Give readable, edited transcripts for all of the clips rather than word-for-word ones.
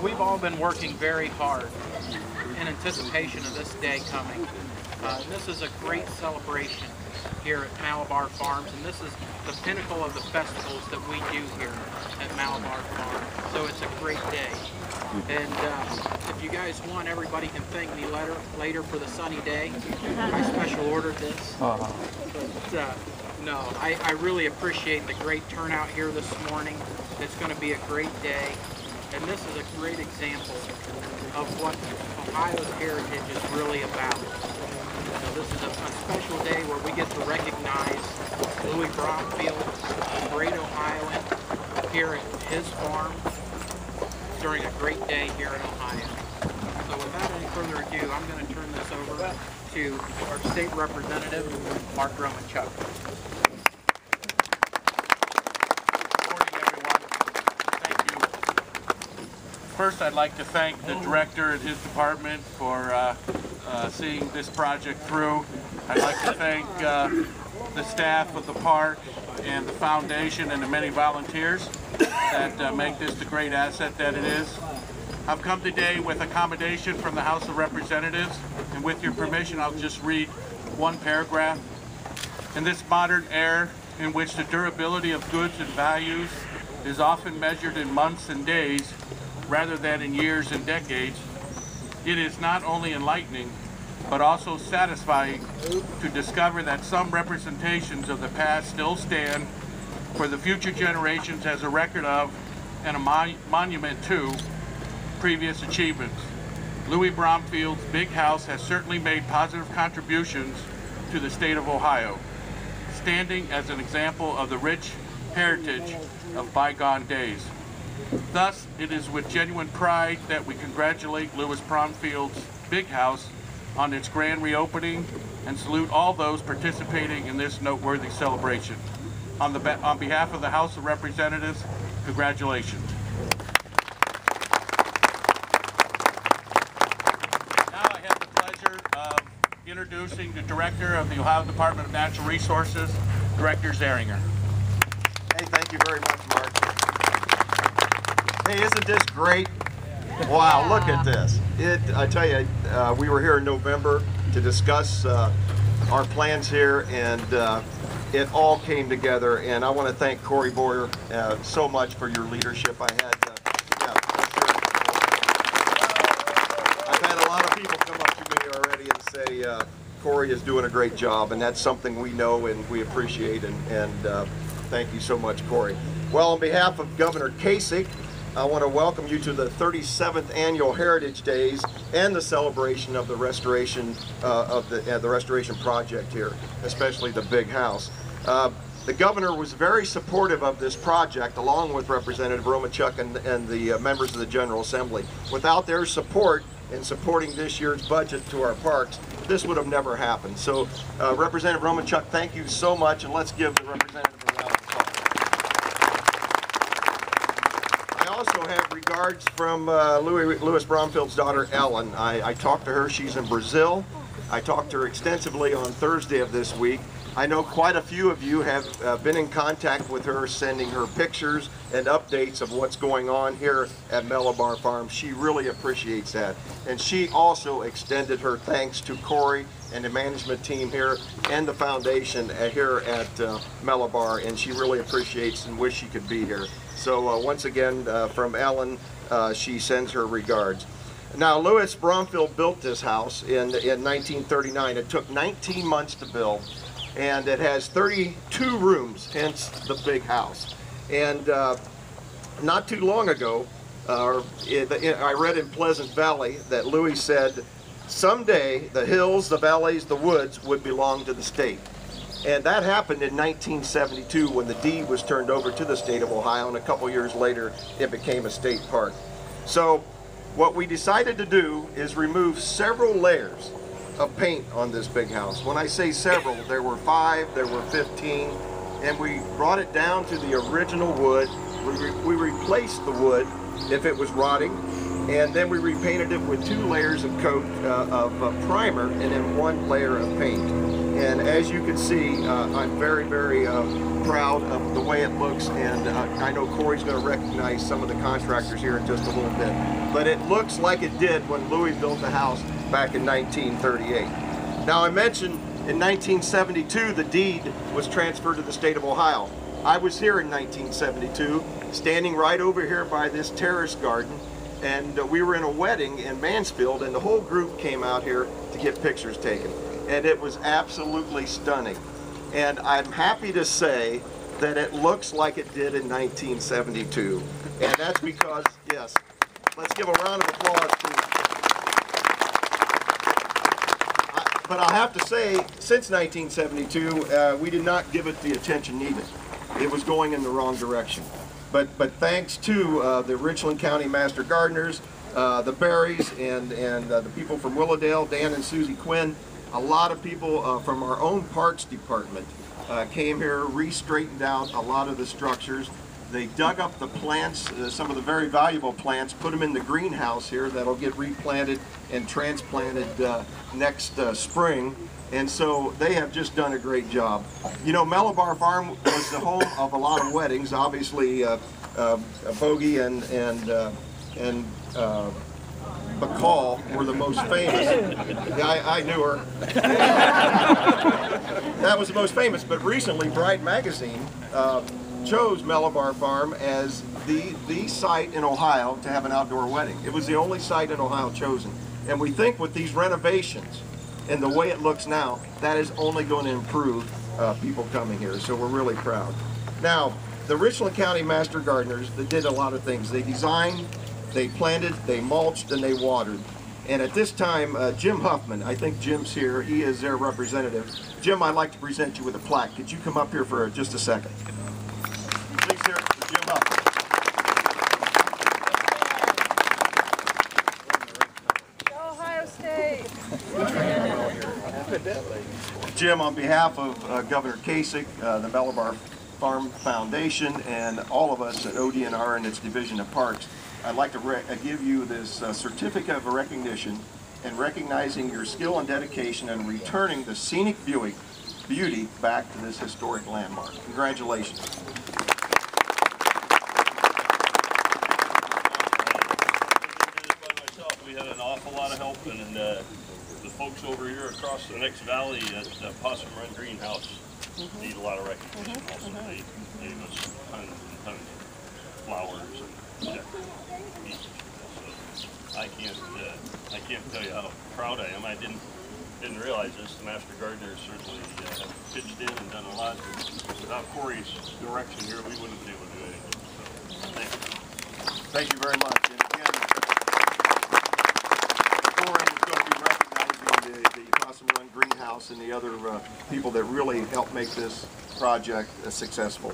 we've all been working very hard in anticipation of this day coming. This is a great celebration here at Malabar Farms, and this is the pinnacle of the festivals that we do here at Malabar Farms. So it's a great day. And if you guys want, everybody can thank me later for the sunny day. I special ordered this. But no, I really appreciate the great turnout here this morning. It's going to be a great day. And this is a great example of what Ohio's heritage is really about. So this is a special day where we get to recognize Louis Bromfield, a great Ohioan, here at his farm during a great day here in Ohio. So without any further ado, I'm going to turn this over to our state representative, Mark Romanchuk. First, I'd like to thank the director and his department for seeing this project through. I'd like to thank the staff of the park and the foundation and the many volunteers that make this the great asset that it is. I've come today with accommodation from the House of Representatives, and with your permission, I'll just read one paragraph. In this modern era in which the durability of goods and values is often measured in months and days, rather than in years and decades, it is not only enlightening, but also satisfying to discover that some representations of the past still stand for the future generations as a record of and a monument to previous achievements. Louis Bromfield's Big House has certainly made positive contributions to the state of Ohio, standing as an example of the rich heritage of bygone days. Thus, it is with genuine pride that we congratulate Louis Bromfield's Big House on its grand reopening and salute all those participating in this noteworthy celebration. On behalf of the House of Representatives, congratulations. Now I have the pleasure of introducing the Director of the Ohio Department of Natural Resources, Director Zehringer. Hey, thank you very much, Mark. Hey, isn't this great? Wow, look at this. I tell you, we were here in November to discuss our plans here, and it all came together. And I want to thank Korre Boyer so much for your leadership. I've had a lot of people come up to me already and say, Korre is doing a great job, and that's something we know and we appreciate, and thank you so much, Korre. Well, on behalf of Governor Kasich, I want to welcome you to the 37th Annual Heritage Days and the celebration of the restoration of the restoration project here, especially the Big House. The governor was very supportive of this project, along with Representative Romanchuk and the members of the General Assembly. Without their support in supporting this year's budget to our parks, this would have never happened. So, Representative Romanchuk, thank you so much, and let's give the representative a round of applause. I also have regards from Louis Bromfield's daughter, Ellen. I talked to her. She's in Brazil. I talked to her extensively on Thursday of this week. I know quite a few of you have been in contact with her, sending her pictures and updates of what's going on here at Malabar Farm. She really appreciates that. And she also extended her thanks to Korre and the management team here and the foundation here at Malabar, and she really appreciates and wish she could be here. So once again, from Ellen, she sends her regards. Now, Louis Bromfield built this house in 1939. It took 19 months to build, and it has 32 rooms, hence the Big House. And not too long ago, I read in Pleasant Valley that Louis said, someday the hills, the valleys, the woods would belong to the state. And that happened in 1972 when the deed was turned over to the state of Ohio, and a couple years later it became a state park. So what we decided to do is remove several layers of paint on this Big House. When I say several, there were 5, there were 15, and we brought it down to the original wood. We replaced the wood if it was rotting, and then we repainted it with 2 layers of coat of primer and then 1 layer of paint. And as you can see, I'm very, very proud of the way it looks, and I know Corey's going to recognize some of the contractors here in just a little bit. But it looks like it did when Louis built the house back in 1938. Now, I mentioned in 1972 the deed was transferred to the state of Ohio. I was here in 1972, standing right over here by this terrace garden, and we were in a wedding in Mansfield, and the whole group came out here to get pictures taken. And it was absolutely stunning. And I'm happy to say that it looks like it did in 1972. And that's because, yes, let's give a round of applause to. But I'll have to say, since 1972, we did not give it the attention needed. It was going in the wrong direction. But thanks to the Richland County Master Gardeners, the Berries, and the people from Willowdale, Dan and Susie Quinn, a lot of people from our own Parks Department came here, re-straightened out a lot of the structures. They dug up the plants, some of the very valuable plants, put them in the greenhouse here that'll get replanted and transplanted next spring. And so they have just done a great job. You know, Malabar Farm was the home of a lot of weddings. Obviously, Bogey and McCall were the most famous. Yeah, I knew her. That was the most famous. But recently, Bride Magazine chose Malabar Farm as the site in Ohio to have an outdoor wedding. It was the only site in Ohio chosen. And we think with these renovations and the way it looks now, that is only going to improve people coming here. So we're really proud. Now, the Richland County Master Gardeners, they did a lot of things. They designed, they planted, they mulched, and they watered. And at this time, Jim Huffman, I think Jim's here, he is their representative. Jim, I'd like to present you with a plaque. Could you come up here for just a second? Please hear it for Jim Huffman. Ohio State! Jim, on behalf of Governor Kasich, the Malabar Farm Foundation, and all of us at ODNR and its Division of Parks, I'd like to give you this certificate of recognition in recognizing your skill and dedication in returning the scenic beauty back to this historic landmark. Congratulations. We had an awful lot of help, and the folks over here across the next valley at Possum Run Greenhouse need a lot of recognition also. They gave us tons and tons of flowers and meat. So I can't tell you how proud I am. I didn't realize this. The Master Gardeners certainly have pitched in and done a lot. Without Corey's direction here, we wouldn't be able to do anything. So thank you. Thank you very much. And again, Corey is going to be recognizing the Possum Run Greenhouse and the other people that really helped make this project successful.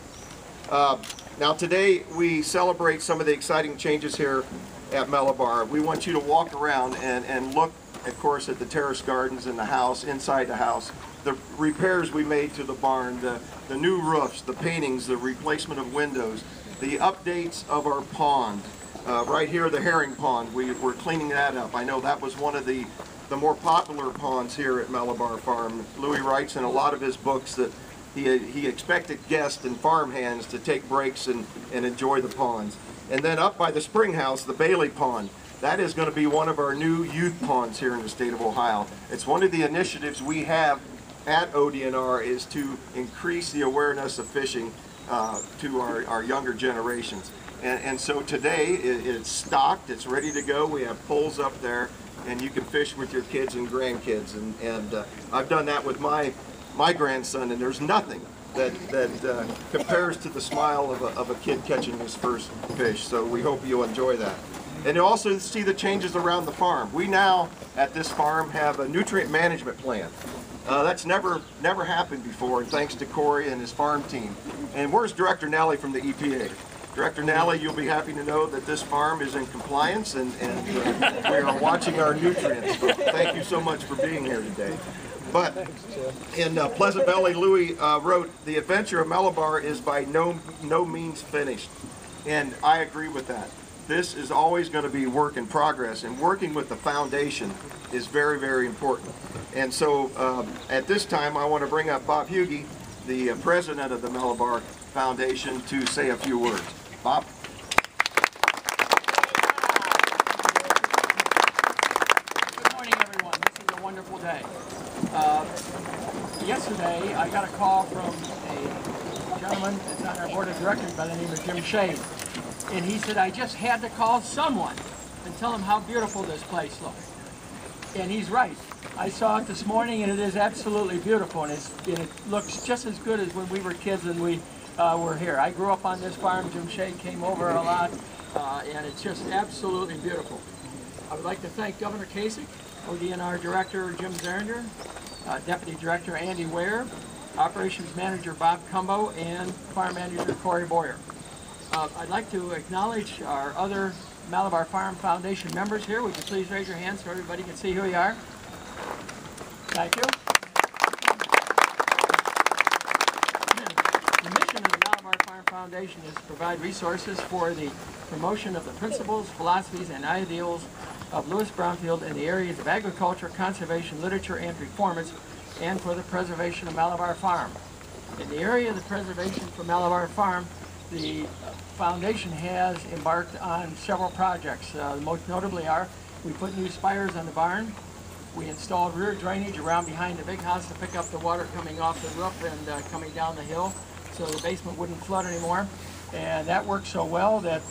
Now today we celebrate some of the exciting changes here at Malabar. We want you to walk around and look, of course, at the terrace gardens in the house, inside the house, the repairs we made to the barn, the new roofs, the paintings, the replacement of windows, the updates of our pond. Right here, the herring pond, we're cleaning that up. I know that was one of the more popular ponds here at Malabar Farm. Louis writes in a lot of his books that he expected guests and farm hands to take breaks and enjoy the ponds. And then up by the spring house, the Bailey Pond. That is going to be one of our new youth ponds here in the state of Ohio. It's one of the initiatives we have at ODNR is to increase the awareness of fishing to our younger generations. And so today it's stocked, it's ready to go. We have poles up there and you can fish with your kids and grandkids. And I've done that with my grandson, and there's nothing that compares to the smile of a kid catching his first fish. So we hope you'll enjoy that. And you also see the changes around the farm. We now, at this farm, have a nutrient management plan. That's never happened before, and thanks to Corey and his farm team. And where's Director Nally from the EPA? Director Nally, you'll be happy to know that this farm is in compliance, and we are watching our nutrients. So thank you so much for being here today. But in Pleasant Valley, Louis wrote, "The adventure of Malabar is by no means finished." And I agree with that. This is always going to be work in progress, and working with the foundation is very, very important. And so at this time, I want to bring up Bob Hughey, the president of the Malabar Foundation to say a few words. Bob? Good morning, everyone. This is a wonderful day. Yesterday, I got a call from a gentleman that's on our board of directors by the name of Jim Shade. And he said, I just had to call someone and tell him how beautiful this place looks. And he's right. I saw it this morning, and it is absolutely beautiful, and it looks just as good as when we were kids and we were here. I grew up on this farm. Jim Shade came over a lot, and it's just absolutely beautiful. I would like to thank Governor Kasich, ODNR Director Jim Zehringer, Deputy Director Andy Ware, Operations Manager Bob Cumbo, and Farm Manager Korre Boyer. I'd like to acknowledge our other Malabar Farm Foundation members here. Would you please raise your hands so everybody can see who you are? Thank you. The mission of the Malabar Farm Foundation is to provide resources for the promotion of the principles, philosophies, and ideals of Lewis Bromfield in the areas of agriculture, conservation, literature, and performance, and for the preservation of Malabar Farm. In the area of the preservation for Malabar Farm, the foundation has embarked on several projects. Most notably are, we put new spires on the barn. We installed rear drainage around behind the big house to pick up the water coming off the roof and coming down the hill so the basement wouldn't flood anymore. And that worked so well that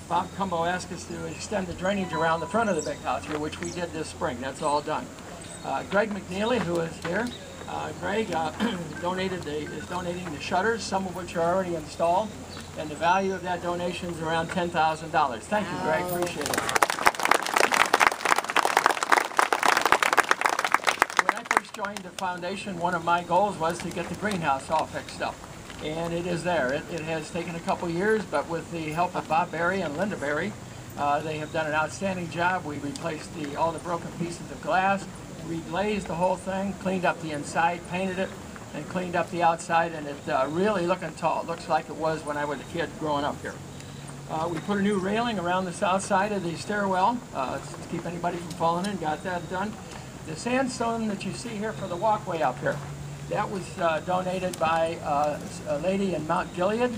Bob Cumbo asked us to extend the drainage around the front of the big house here, which we did this spring. That's all done. Greg McNeely, who is here, Greg is donating the shutters, some of which are already installed, and the value of that donation is around $10,000. Thank you, Greg. Appreciate it. When I first joined the foundation, one of my goals was to get the greenhouse all fixed up, and it is there. It has taken a couple years, but with the help of Bob Berry and Linda Berry, they have done an outstanding job. We replaced all the broken pieces of glass, reglazed the whole thing, cleaned up the inside, painted it, and cleaned up the outside, and it's really looking tall. It looks like it was when I was a kid growing up here. We put a new railing around the south side of the stairwell to keep anybody from falling in. Got that done. The sandstone that you see here for the walkway up here, that was donated by a lady in Mount Gilead,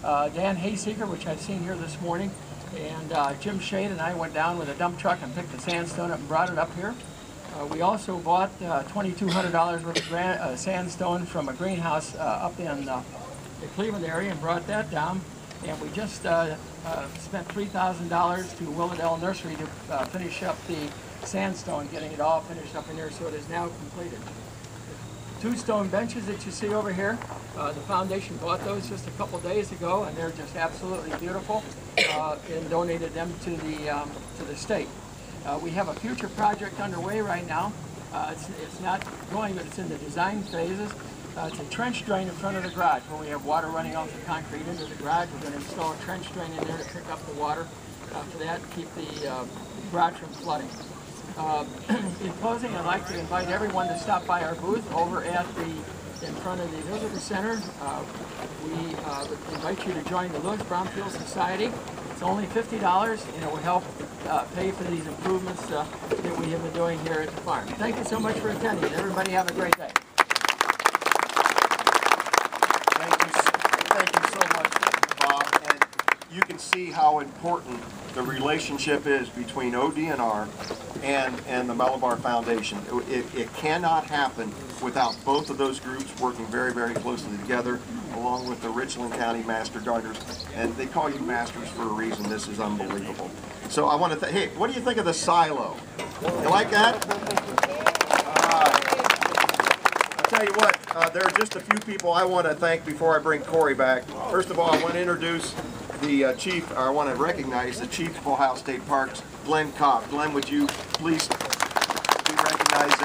Dan Hayseeker, which I've seen here this morning, and Jim Shade and I went down with a dump truck and picked the sandstone up and brought it up here. We also bought $2,200 worth of sandstone from a greenhouse up in the Cleveland area and brought that down. And we just spent $3,000 to Willowdale Nursery to finish up the sandstone, getting it all finished up in there, so it is now completed. The 2 stone benches that you see over here, the foundation bought those just a couple days ago, and they're just absolutely beautiful, and donated them to the state. We have a future project underway right now. It's not going, but it's in the design phases. It's a trench drain in front of the garage where we have water running off the concrete into the garage. We're going to install a trench drain in there to pick up the water for that and keep the garage from flooding. In closing, I'd like to invite everyone to stop by our booth over at in front of the Visitor Center. We invite you to join the Lewis Bromfield Society. It's only $50, and it will help pay for these improvements that we have been doing here at the farm. Thank you so much for attending. Everybody have a great day. Thank you so much, Bob. And you can see how important the relationship is between ODNR and the Malabar Foundation. It cannot happen without both of those groups working very, very closely together, along with the Richland County Master Gardeners. And they call you masters for a reason. This is unbelievable. So I want to hey, what do you think of the silo? You like that? I'll tell you what, there are just a few people I want to thank before I bring Korre back. First of all, I want to introduce the chief, or I want to recognize the chief of Ohio State Parks, Glenn Cobb. Glenn, would you please be recognized?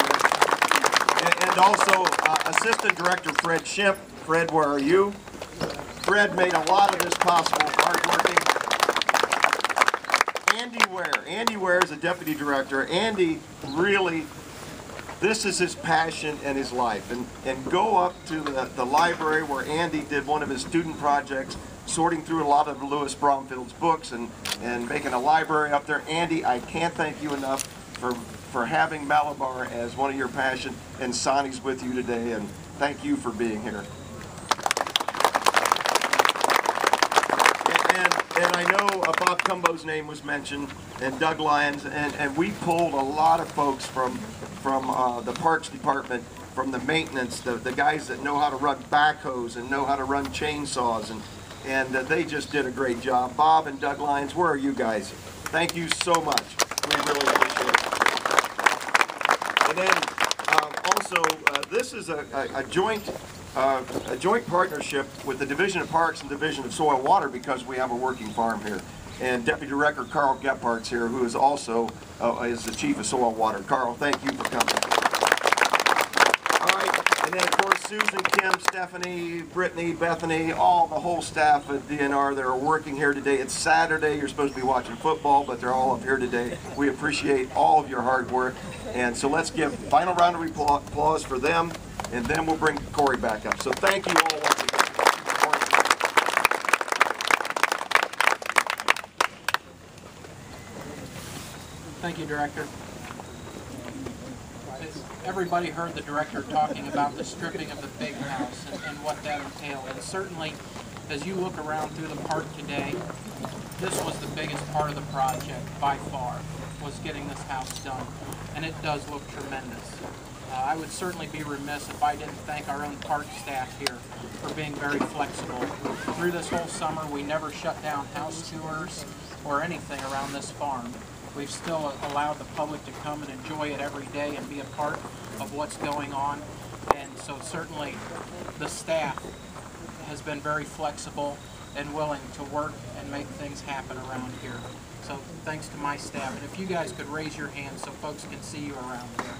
And also Assistant Director Fred Schimpf. Fred, where are you? Fred made a lot of this possible, hardworking. Andy Ware is the Deputy Director. Andy really, this is his passion and his life. And go up to the library where Andy did one of his student projects, sorting through a lot of Lewis Bromfield's books and making a library up there. Andy, I can't thank you enough for having Malabar as one of your passion, and Sonny's with you today, and thank you for being here. And I know Bob Cumbo's name was mentioned, and Doug Lyons, and we pulled a lot of folks from the Parks Department, from the maintenance, the guys that know how to run backhoes and know how to run chainsaws, and they just did a great job. Bob and Doug Lyons, where are you guys? Thank you so much. We really appreciate it. And then also, this is a joint partnership with the Division of Parks and Division of Soil and Water, because we have a working farm here. And Deputy Director Carl Gephardt's here, who is also is the Chief of Soil and Water. Carl, thank you for coming. All right, and then of course Susan, Kim, Stephanie, Brittany, Bethany, all the whole staff at DNR that are working here today. It's Saturday, you're supposed to be watching football, but they're all up here today. We appreciate all of your hard work. And so let's give a final round of applause for them, and then we'll bring Korre back up. So thank you all once again. Thank you, Director. Everybody heard the Director talking about the stripping of the big house and what that entailed. And certainly, as you look around through the park today, this was the biggest part of the project by far, was getting this house done. And it does look tremendous. I would certainly be remiss if I didn't thank our own park staff here for being very flexible. Through this whole summer, we never shut down house tours or anything around this farm. We've still allowed the public to come and enjoy it every day and be a part of what's going on. And so certainly the staff has been very flexible and willing to work and make things happen around here. So thanks to my staff. And if you guys could raise your hands so folks can see you around here.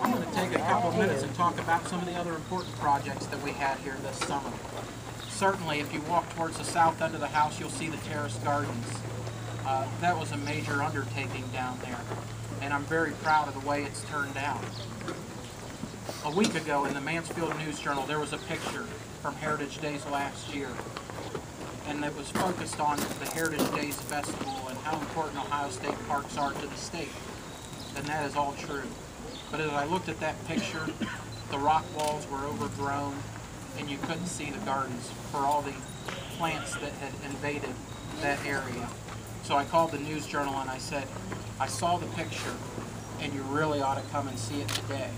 I'm going to take a couple of minutes and talk about some of the other important projects that we had here this summer. Certainly, if you walk towards the south end of the house, you'll see the terrace gardens. That was a major undertaking down there, and I'm very proud of the way it's turned out. A week ago in the Mansfield News Journal, there was a picture from Heritage Days last year, and it was focused on the Heritage Days Festival and how important Ohio State parks are to the state, and that is all true. But as I looked at that picture, the rock walls were overgrown, and you couldn't see the gardens for all the plants that had invaded that area. So I called the News Journal and I said, I saw the picture and you really ought to come and see it today.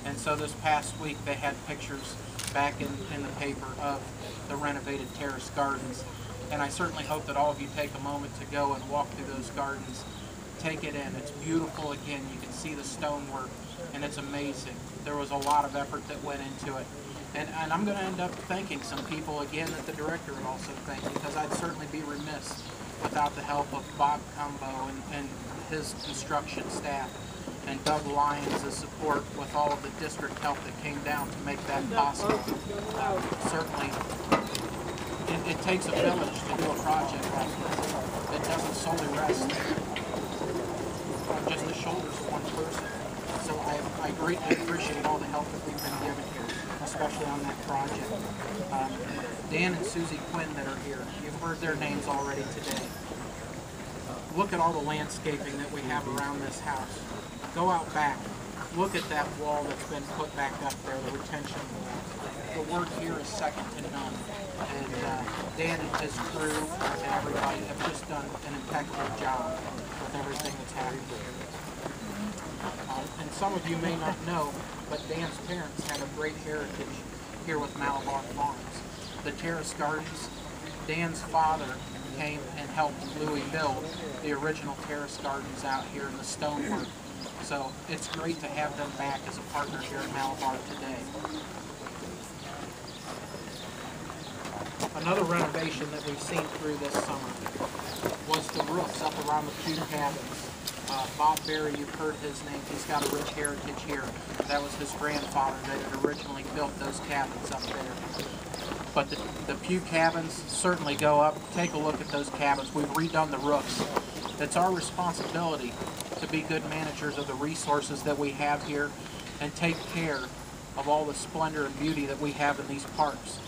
And so this past week they had pictures back in the paper of the renovated terrace gardens. And I certainly hope that all of you take a moment to go and walk through those gardens. Take it in. It's beautiful again. You can see the stonework and it's amazing. There was a lot of effort that went into it. And I'm going to end up thanking some people again that the Director would also thank, because I'd certainly be remiss without the help of Bob Cumbo and his construction staff, and Doug Lyons' support with all of the district help that came down to make that possible. Certainly, it takes a village to do a project like this. It doesn't solely rest on just the shoulders of one person. So I greatly appreciate all the help that we've been given here, especially on that project. Dan and Susie Quinn that are here, you've heard their names already today. Look at all the landscaping that we have around this house. Go out back. Look at that wall that's been put back up there, the retention wall. The work here is second to none. And Dan and his crew and everybody have just done an impeccable job with everything that's happened here. And some of you may not know, but Dan's parents had a great heritage here with Malabar Farms. The terrace gardens, Dan's father came and helped Louis build the original terrace gardens out here in the stonework. So it's great to have them back as a partner here at Malabar today. Another renovation that we've seen through this summer was the roofs up around the pew cabins. Bob Berry, you've heard his name. He's got a rich heritage here. That was his grandfather that had originally built those cabins up there. But the pew cabins certainly go up. Take a look at those cabins. We've redone the roofs. It's our responsibility to be good managers of the resources that we have here and take care of all the splendor and beauty that we have in these parks.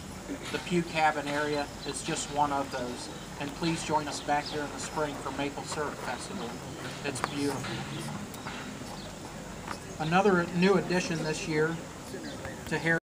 The pew cabin area is just one of those. And please join us back here in the spring for Maple Syrup Festival. It's beautiful. Another new addition this year to hear